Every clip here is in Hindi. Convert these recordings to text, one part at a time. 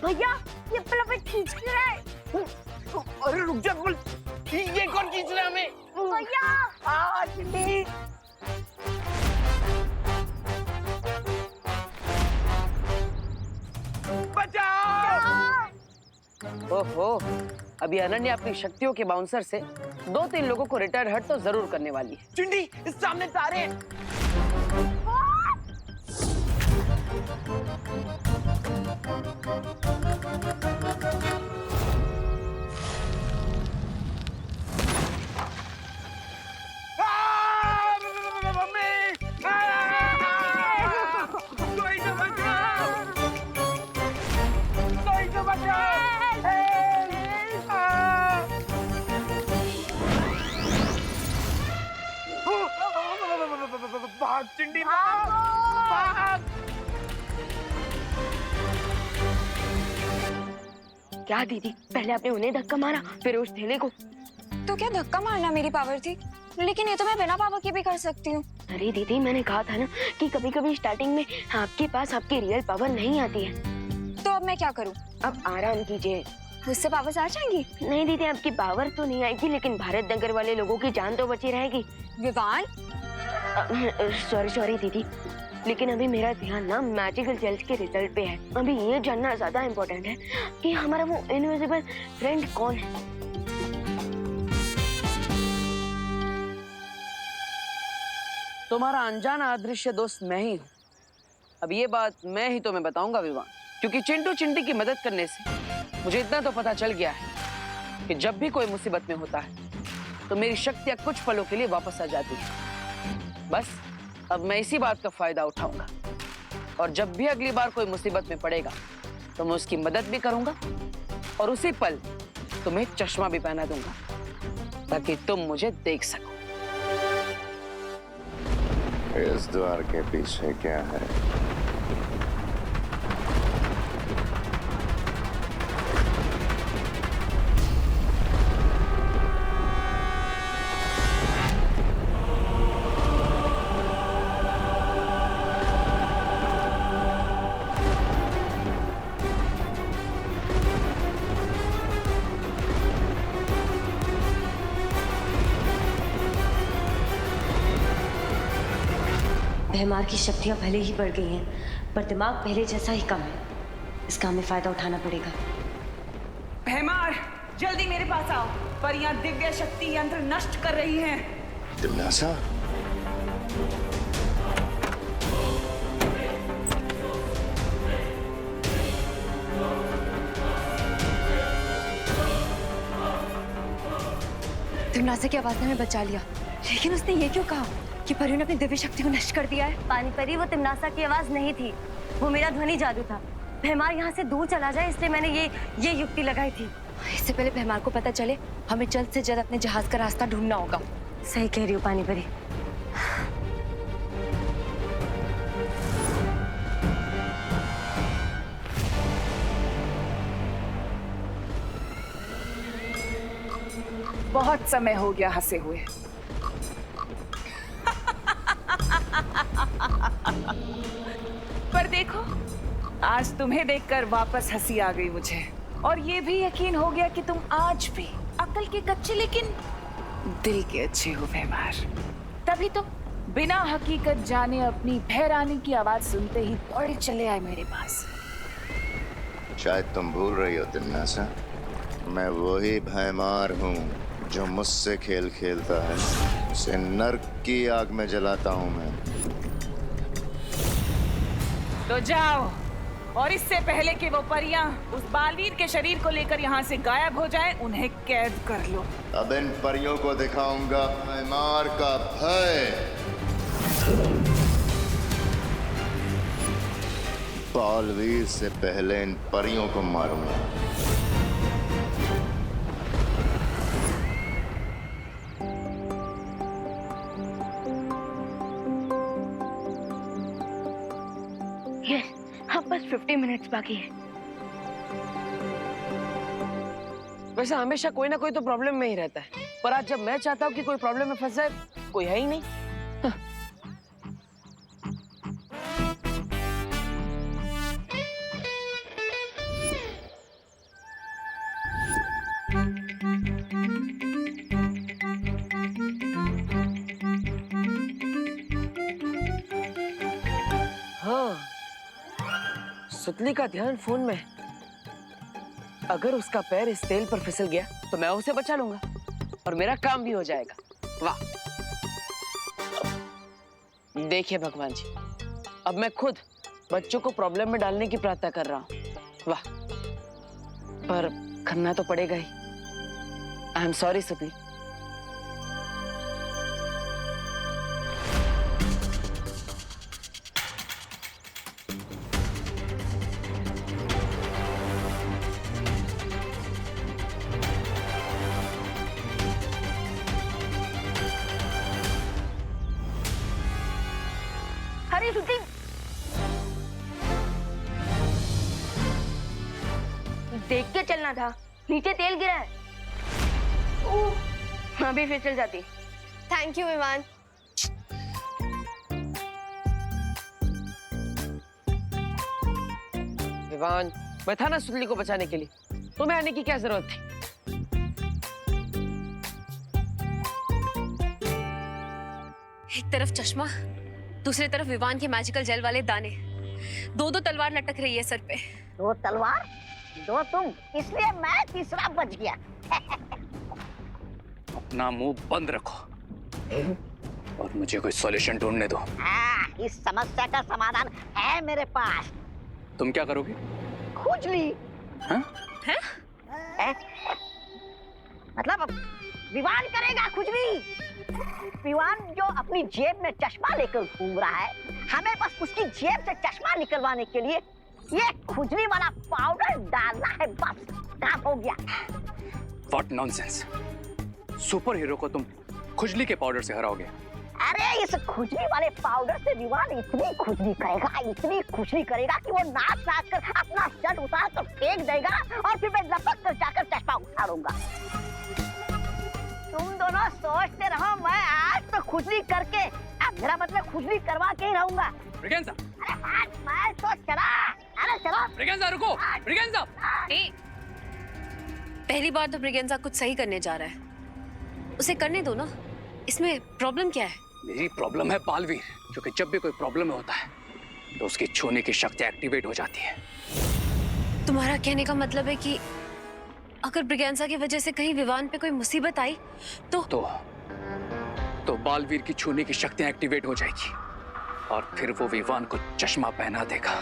भैया ये प्लग खींच क्यों रहा है? अरे रुक जा बोल, ये कौन खींच रहा है हमें? भैया चिंटी। बचाओ! ओहो, अभी अनन्या अपनी शक्तियों के बाउंसर से 2-3 लोगों को रिटायर हर्ट तो जरूर करने वाली है। चिंटी, इस सामने तारे हैं। भाग चिंटी, भाग! क्या दीदी, पहले आपने उन्हें धक्का मारा फिर उस थैले को। तो क्या धक्का मारना मेरी पावर थी, लेकिन ये तो मैं बिना पावर के भी कर सकती हूँ। अरे दीदी, मैंने कहा था ना कि कभी कभी स्टार्टिंग में आपके पास आपकी रियल पावर नहीं आती है। तो अब मैं क्या करूँ? अब आराम कीजिए। मुझसे पावर्स आ जाएंगी? नहीं दीदी, आपकी पावर तो नहीं आएगी, लेकिन भारत नगर वाले लोगों की जान तो बची रहेगी। विवान, सॉरी दीदी, लेकिन अभी मेरा ध्यान ना मैजिकल जेल्स के रिजल्ट पे है। अभी ये जानना ज्यादा इम्पोर्टेंट है कि हमारा वो इनविजिबल फ्रेंड कौन है। तुम्हारा अनजाना अदृश्य दोस्त मैं ही हूँ। अब ये बात मैं ही तुम्हें बताऊंगा विवान, क्योंकि चिंटू चिंटी की मदद करने से मुझे इतना तो पता चल गया है कि जब भी कोई मुसीबत में होता है तो मेरी शक्तियां कुछ पलों के लिए वापस आ जाती है। बस अब मैं इसी बात का फायदा उठाऊंगा और जब भी अगली बार कोई मुसीबत में पड़ेगा तो मैं उसकी मदद भी करूंगा और उसी पल तुम्हें चश्मा भी पहना दूंगा ताकि तुम मुझे देख सको। इस द्वार के पीछे क्या है? भैमार की शक्तियां भले ही बढ़ गई हैं, पर दिमाग पहले जैसा ही कम है। इसका हमें फायदा उठाना पड़ेगा। भैमार, जल्दी मेरे पास आओ। परियां दिव्य शक्ति यंत्र नष्ट कर रही हैं। तिमनासा? तिमनासा की आवाज ने हमें बचा लिया, लेकिन उसने ये क्यों कहा कि परियों ने अपनी दिव्य शक्ति को नष्ट कर दिया है? पानी परी, वो तिमनासा की आवाज नहीं थी, वो मेरा ध्वनि जादू था। भैमार यहाँ से दूर चला जाए इसलिए मैंने ये युक्ति लगाई थी। इससे पहले भैमार को पता चले, हमें जल्द से जल्द अपने जहाज का रास्ता ढूंढना होगा। सही कह रही हो पानी परी। बहुत समय हो गया हंसे हुए। पर देखो, आज तुम्हें देखकर वापस हंसी आ गई मुझे, और ये भी यकीन हो गया कि तुम आज भी अकल के कच्चे लेकिन दिल के अच्छे हो भैमार। तभी तो बिना हकीकत जाने अपनी भैरानी की आवाज सुनते ही दौड़े चले आए मेरे पास। शायद तुम भूल रही हो तिमनासा, मैं वही भैमार हूँ जो मुझसे खेल खेलता है, उसे नर्क की आग में जलाता हूँ मैं। तो जाओ, और इससे पहले कि वो परियां उस बालवीर के शरीर को लेकर यहाँ से गायब हो जाएं, उन्हें कैद कर लो। अब इन परियों को दिखाऊंगा भैमार का भय। बालवीर से पहले इन परियों को मारूंगा। हाँ, बस 50 मिनट्स बाकी है। वैसे हमेशा कोई ना कोई तो प्रॉब्लम में ही रहता है, पर आज जब मैं चाहता हूँ कि कोई प्रॉब्लम में फंस जाए, कोई है ही नहीं। हाँ, सुतली का ध्यान फोन में है। अगर उसका पैर इस तेल पर फिसल गया तो मैं उसे बचा लूंगा और मेरा काम भी हो जाएगा। वाह! देखिए भगवान जी, अब मैं खुद बच्चों को प्रॉब्लम में डालने की प्रार्थना कर रहा हूँ। वाह! पर करना तो पड़ेगा ही। आई एम सॉरी सुतली। अरे सुती, देख के चलना था, नीचे तेल गिरा है। अभी फिसल जाती। Thank you Vivaan. विवान, मैं था ना सुतली को बचाने के लिए, तुम्हें आने की क्या जरूरत थी? एक तरफ चश्मा, दूसरी तरफ विवान के मैजिकल जेल वाले दाने, दो तलवार लटक रही है सर पे। दो तलवार, दो तुम, इसलिए मैं तीसरा बच गया। अपना मुंह बंद रखो और मुझे कोई सॉल्यूशन ढूंढने दो। इस समस्या का समाधान है मेरे पास। तुम क्या करोगे? खुजली। हाँ? मतलब विवान करेगा खुजली। विवान जो अपनी जेब में चश्मा लेकर घूम रहा है, हमें बस उसकी जेब से चश्मा निकलवाने के लिए ये खुजली वाला पाउडर डालना है, बस काम हो गया। What nonsense! सुपर हीरो को तुम खुजली के पाउडर से हराओगे? अरे इस खुजली वाले पाउडर से विवान इतनी खुजली करेगा कि वो नाच कर अपना शर्ट उतार कर फेंक देगा और फिर मैं लपक कर जाकर चश्मा उतारूंगा। तुम दोनों सोचते रहो, मैं आज तो खुजली करके, अब मेरा मतलब खुजली करवा के ही रहूंगा। ब्रिगेंजा! अरे मैं तो चला। अरे चलो। ब्रिगेंजा रुको! ब्रिगेंजा! पहली बार तो ब्रिगेंजा कुछ सही करने जा रहा है, उसे करने दो ना। इसमें प्रॉब्लम क्या है? मेरी प्रॉब्लम है बालवीर, क्योंकि जब भी कोई प्रॉब्लम होता है तो उसकी छूने की शक्ति एक्टिवेट हो जाती है। तुम्हारा कहने का मतलब है कि अगर ब्रिगेंजा की वजह से कहीं विवान पे कोई मुसीबत आई तो बालवीर की छूने की शक्ति एक्टिवेट हो जाएगी और फिर वो विवान को चश्मा पहना देगा।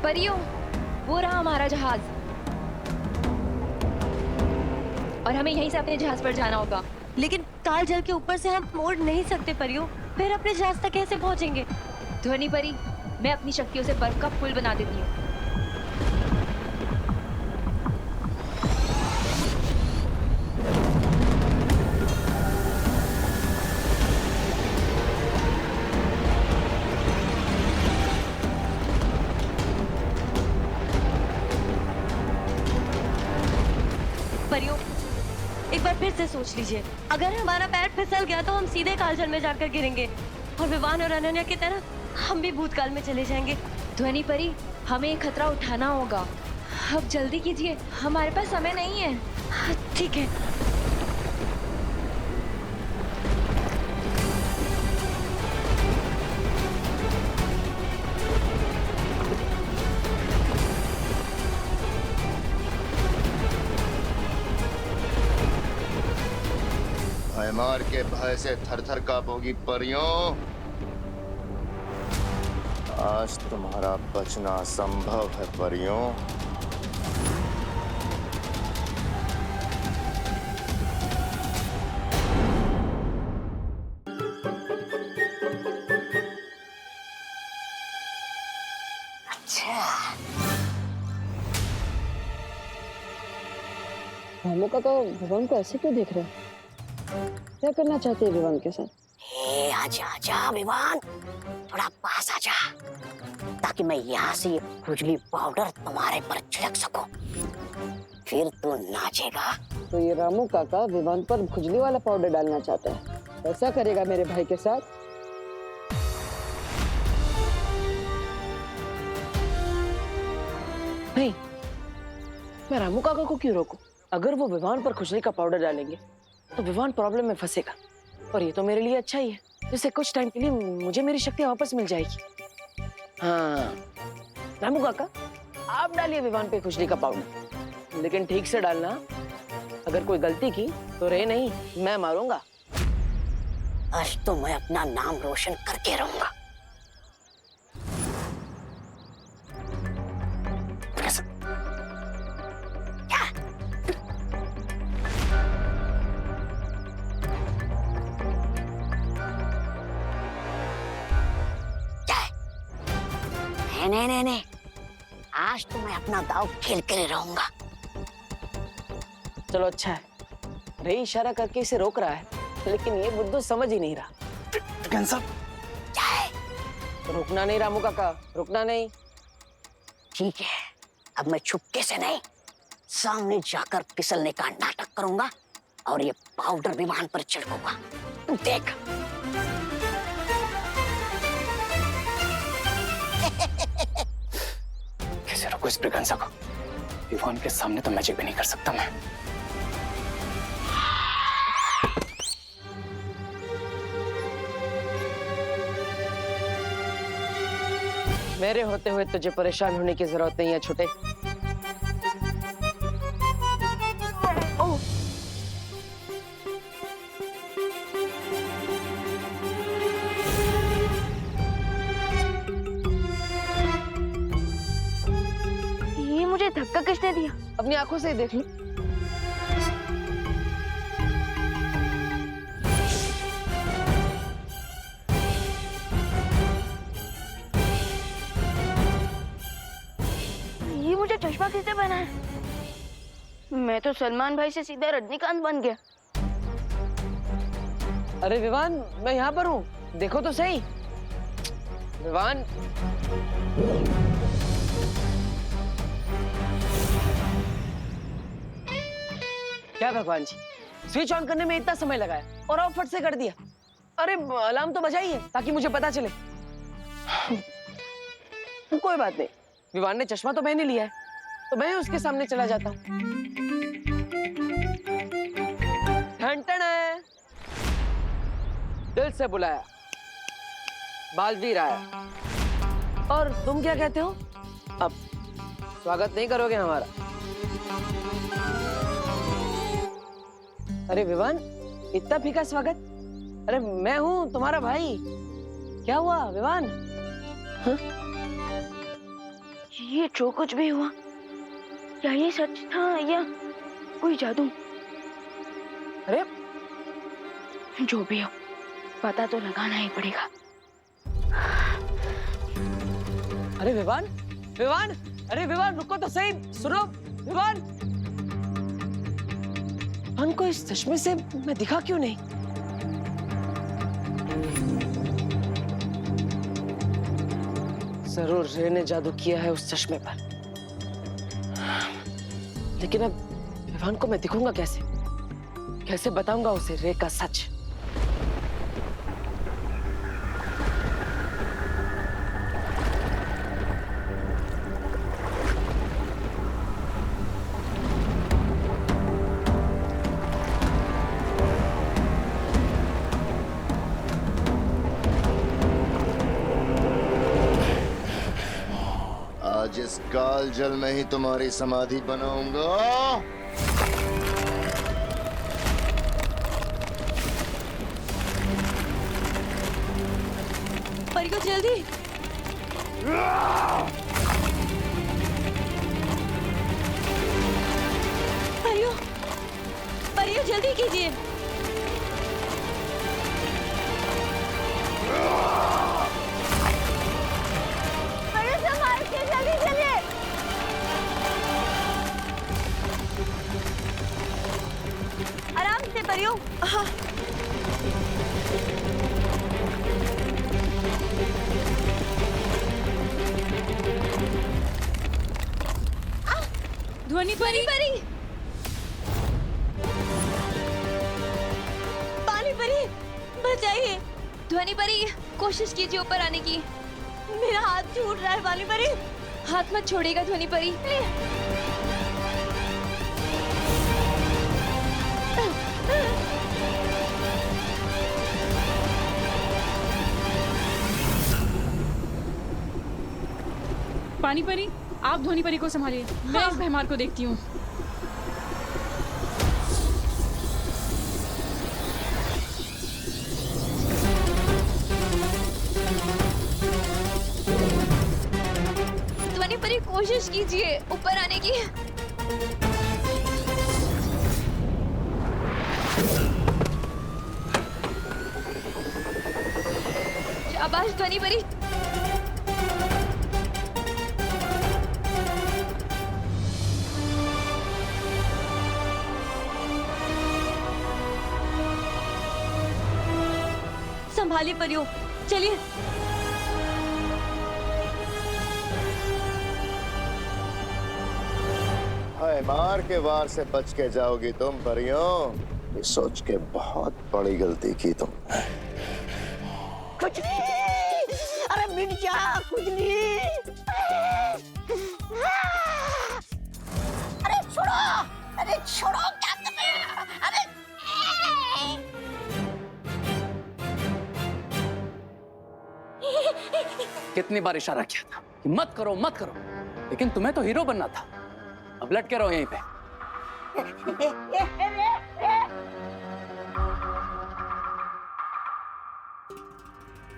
परियों, वो रहा हमारा जहाज और हमें यहीं से अपने जहाज पर जाना होगा। लेकिन काल जल के ऊपर से हम मोड़ नहीं सकते परियों, फिर अपने जहाज तक कैसे पहुंचेंगे? ध्वनि परी, मैं अपनी शक्तियों से बर्फ का पुल बना देती हूँ। परियों, एक बार फिर से सोच लीजिए, अगर हमारा पैर फिसल गया तो हम सीधे कालजल में जाकर गिरेंगे और विवान और अनन्या की तरह हम भी भूतकाल में चले जाएंगे। ध्वनि परी, हमें ये खतरा उठाना होगा। अब जल्दी कीजिए, हमारे पास समय नहीं है। ठीक है। भयमार के भय से थर-थर कांपोगी परियों। आज तुम्हारा बचना असंभव है परियों। रामू काका विवान को ऐसे क्यों देख रहे हैं? क्या करना चाहते हैं विवान के साथ? आजा आजा विवान, थोड़ा पास आजा, ताकि मैं यहाँ से खुजली पाउडर तुम्हारे पर छिड़क सकूं। फिर तू नाचेगा। तो ये रामू काका विवान पर खुजली वाला पाउडर डालना चाहता है, ऐसा करेगा मेरे भाई के साथ? नहीं, मैं रामू काका को क्यों रोकूं? अगर वो विवान पर खुजली का पाउडर डालेंगे तो विवान प्रॉब्लम में फंसेगा, और ये तो मेरे लिए अच्छा ही है। जिससे कुछ टाइम के लिए मुझे मेरी शक्ति वापस मिल जाएगी। हाँ रामू काका, आप डालिए विवान पे खुजली का पाउडर, लेकिन ठीक से डालना। अगर कोई गलती की तो रे नहीं, मैं मारूंगा। आज तो मैं अपना नाम रोशन करके रहूंगा। नहीं, आज तो मैं अपना दाव खेल कर रहूंगा। चलो अच्छा है, रे इशारा करके इसे रोक रहा है, लेकिन ये बुद्धू समझ ही नहीं रहा। क्या है? रुकना नहीं रामू काका, रुकना नहीं। ठीक है, अब मैं छुपके से नहीं, सामने जाकर फिसलने का नाटक करूंगा और ये पाउडर विमान पर छिड़कूंगा। देख। कैसे रोको इस ब्रिगेंसा को? विवान के सामने तो मैजिक भी नहीं कर सकता मैं। मेरे होते हुए तुझे परेशान होने की जरूरत नहीं है छोटे। ये मुझे धक्का किसने दिया? अपनी आंखों से ही देख लो। ये मुझे चश्मा किसने पहना है? मैं तो सलमान भाई से सीधा रजनीकांत बन गया। अरे विवान, मैं यहाँ पर हूँ, देखो तो सही। विवान, क्या भगवान जी, स्विच ऑन करने में इतना समय लगाया और आप फट से कर दिया। अरे अलार्म तो बजाइए ताकि मुझे पता चले। कोई बात नहीं, विवान ने चश्मा तो मैंने लिया है, तो मैं उसके सामने चला जाता हूँ। ठन है, दिल से बुलाया, बालवीर आया। और तुम क्या कहते हो? अब स्वागत नहीं करोगे हमारा? अरे विवान, इतना फीका स्वागत? अरे मैं हूं तुम्हारा भाई। क्या हुआ विवान? हाँ? ये जो कुछ भी हुआ, क्या ये सच था या कोई जादू? अरे जो भी हो, पता तो लगाना ही पड़ेगा। अरे विवान, विवान, अरे विवान रुको तो सही, सुनो विवान। विवान को इस चश्मे से मैं दिखा क्यों नहीं? जरूर रे ने जादू किया है उस चश्मे पर, लेकिन अब विवान को मैं दिखूंगा कैसे? कैसे बताऊंगा उसे रे का सच? आज इस काल जल में ही तुम्हारी समाधि बनाऊंगा। परियो जल्दी। परियो, परियो जल्दी कीजिए। आराम से परियो। हाँ। ध्वनि परी, पानी परी, बचाइए। ध्वनि परी, कोशिश कीजिए ऊपर आने की। मेरा हाथ छूट रहा है पानी परी। हाथ मत छोड़ेगा ध्वनि परी। पानी परी, आप ध्वनि परी को संभालिए, मैं इस भैमार को देखती हूँ। ध्वनि परी कोशिश कीजिए ऊपर आने की। शाबाश ध्वनि परी। संभालिए परियों, चलिए। मार के वार से बच के जाओगी तुम परियों, ये सोच के बहुत बड़ी गलती की तुमने। खुजली, अरे मिट जा खुजली। अरे छोड़ो क्या कर रहे हो? अरे कितनी बार इशारा किया था कि मत करो मत करो, लेकिन तुम्हें तो हीरो बनना था। अब लटके रहो यहीं पे।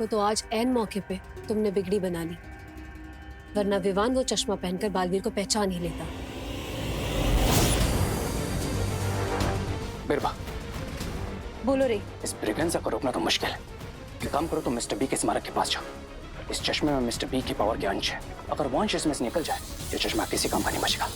तो आज ऐन मौके पे तुमने बिगड़ी बना ली, वरना विवान वो चश्मा पहनकर बालवीर को पहचान ही लेता। बिरबा, बोलो रे। इस ब्रिगेंजा को रोकना तो मुश्किल है। एक काम करो, तुम मिस्टर बी के स्मारक के पास जाओ। इस चश्मे में मिस्टर बी की पावर के अंश है। अगर वो अंश इसमें से निकल जाए, ये चश्मा किसी काम का नहीं बचेगा।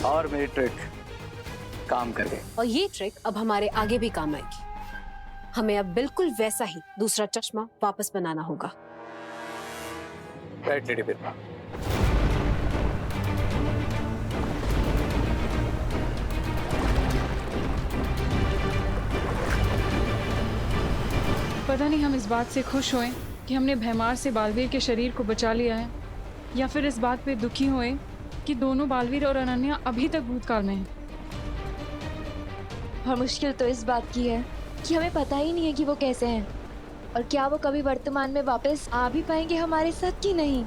और मेरी ट्रिक काम कर गई। और ये ट्रिक अब हमारे आगे भी काम आएगी। हमें अब बिल्कुल वैसा ही दूसरा चश्मा वापस बनाना होगा। राइट लेडी बिरबा। पता नहीं हम इस बात से खुश होएं कि हमने भैमार से बालवीर के शरीर को बचा लिया है, या फिर इस बात पे दुखी होएं कि दोनों बालवीर और अनन्या अभी तक भूतकाल में हैं। और मुश्किल तो इस बात की है कि हमें पता ही नहीं है कि वो कैसे हैं और क्या वो कभी वर्तमान में वापस आ भी पाएंगे हमारे साथ कि नहीं।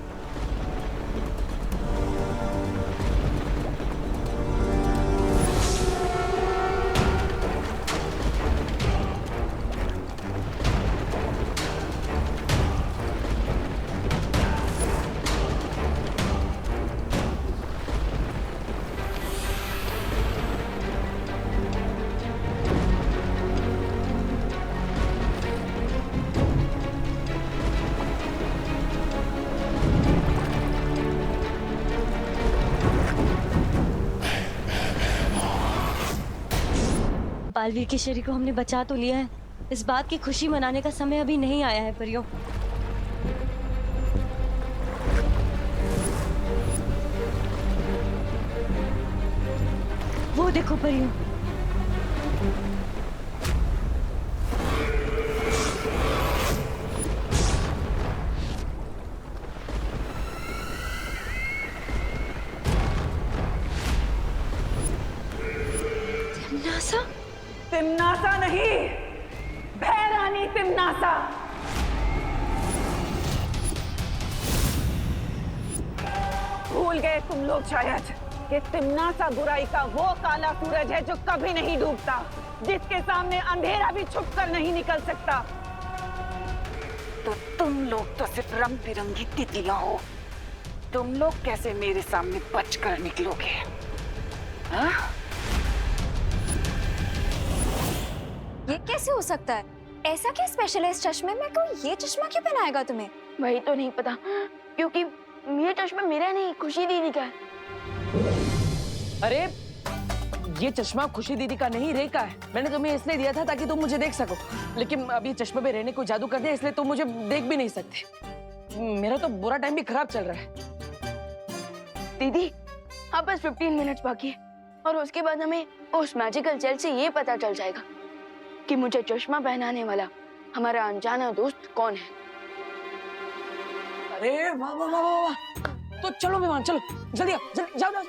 बालवीर के शरीर को हमने बचा तो लिया है, इस बात की खुशी मनाने का समय अभी नहीं आया है परियों। वो देखो परियों, तिम्नासा नहीं, भैरानी तिम्नासा। भूल गए तुम लोग शायद कि तिम्नासा बुराई का वो काला सूरज है जो कभी नहीं डूबता, जिसके सामने अंधेरा भी छुप कर नहीं निकल सकता। तो तुम लोग तो सिर्फ रंग बिरंगी तितलियां हो। तुम लोग कैसे मेरे सामने बचकर निकलोगे? हाँ? ये कैसे हो सकता है? ऐसा क्या स्पेशल है इस चश्मे में? कोई ये चश्मा क्यों पहनाएगा तुम्हें? वही तो नहीं पता, क्योंकि ये चश्मा मेरा नहीं, खुशी दीदी का है। अरे ये चश्मा खुशी दीदी का नहीं, रे का है। मैंने तुम्हें इसलिए दिया था ताकि तुम मुझे देख सको, लेकिन अब ये चश्मे पे रहने को जादू कर दिया, इसलिए तुम मुझे देख भी नहीं सकते। मेरा तो बुरा टाइम भी खराब चल रहा है। दीदी, हाँ बस 15 मिनट्स बाकी है और उसके बाद हमें उस मैजिकल जेल से ये पता चल जाएगा कि मुझे चश्मा पहनाने वाला हमारा अनजाना दोस्त कौन है। अरे वाह वाह वाह वाह, तो चलो विमान चलो, जल्दी आओ, जाओ जाओ।